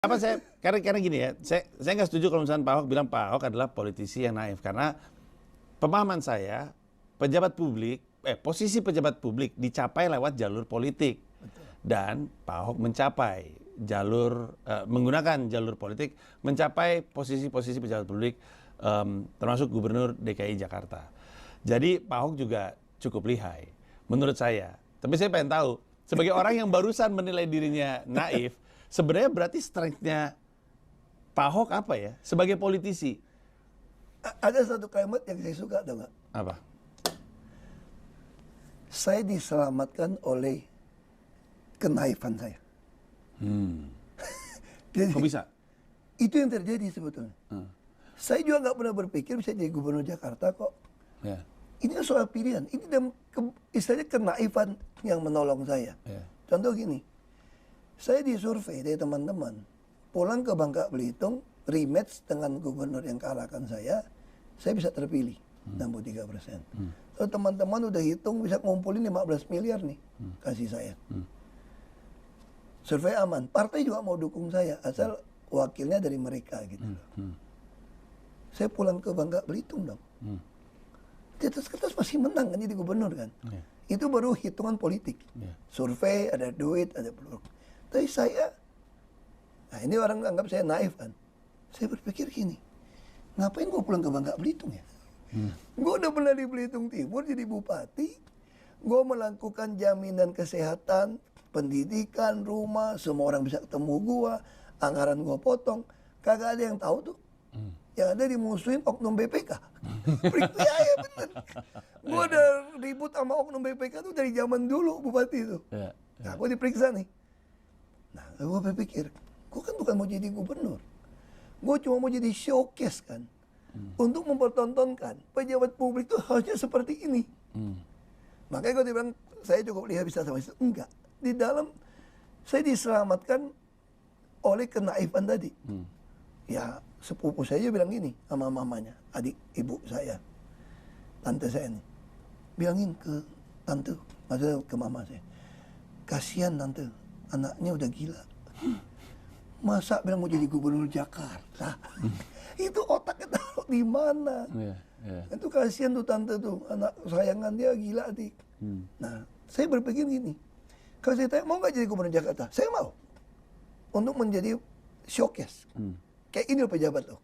Apa karena gini ya, saya nggak setuju kalau misalnya Pak Ahok bilang Pak Ahok adalah politisi yang naif, karena pemahaman saya posisi pejabat publik dicapai lewat jalur politik. Betul. Dan Pak Ahok mencapai menggunakan jalur politik mencapai posisi-posisi pejabat publik, termasuk Gubernur DKI Jakarta. Jadi Pak Ahok juga cukup lihai menurut saya. Tapi saya pengen tahu, sebagai orang yang barusan menilai dirinya naif, sebenarnya berarti strength-nya Pak Ahok apa ya sebagai politisi? Ada satu kalimat yang saya suka, tahu nggak? Apa? Saya diselamatkan oleh kenaifan saya. Jadi, Kok bisa? itu yang terjadi sebetulnya. Saya juga nggak pernah berpikir bisa jadi gubernur Jakarta kok. Ya. Ini kan soal pilihan. Ini istilahnya kenaifan yang menolong saya. Ya. Contoh gini, saya disurvei dari teman-teman, pulang ke Bangka Belitung, rematch dengan gubernur yang kalahkan saya bisa terpilih 63%. Kalau teman-teman udah hitung bisa ngumpulin 15 miliar nih, kasih saya. Survei aman, partai juga mau dukung saya, asal wakilnya dari mereka gitu. Saya pulang ke Bangka Belitung dong. Di atas kertas masih menang kan jadi gubernur kan. Itu baru hitungan politik. Survei, ada duit, ada peluang. Tapi saya, nah ini orang anggap saya naif kan. Saya berpikir gini, ngapain gue pulang ke Bangka Belitung ya? Gue udah pernah di Belitung Timur jadi bupati. Gue melakukan jaminan kesehatan, pendidikan, rumah, semua orang bisa ketemu gue. Anggaran gue potong. Kagak ada yang tahu tuh. Yang ada dimusuhin oknum BPK. Ya bener. Gue udah ribut sama oknum BPK tuh dari zaman dulu bupati itu. Nah gue diperiksa nih. Nah gue berpikir, gue kan bukan mau jadi gubernur. Gue cuma mau jadi showcase kan. Untuk mempertontonkan pejabat publik itu harusnya seperti ini. Makanya gue bilang, saya cukup lihat bisa sama itu. Enggak. Di dalam, saya diselamatkan oleh kenaifan tadi. Ya sepupu saya bilang gini sama mamanya, adik ibu saya, tante saya nih. Bilangin ke tante, maksudnya ke mama saya. Kasihan tante, anaknya udah gila. Masa bilang mau jadi gubernur Jakarta? Itu otaknya taruh di mana? Itu kasihan tuh tante tuh, anak sayangan dia gila adik. Nah, saya berpikir gini, kalau saya tanya mau nggak jadi gubernur Jakarta? Saya mau. Untuk menjadi showcase. Kayak ini loh pejabat loh.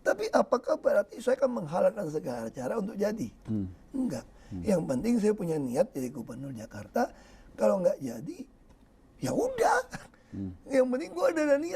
Tapi apakah berarti saya akan menghalalkan segala cara untuk jadi? Enggak. Yang penting saya punya niat jadi gubernur Jakarta. Kalau nggak jadi, ya udah. Yang penting gue ada niat.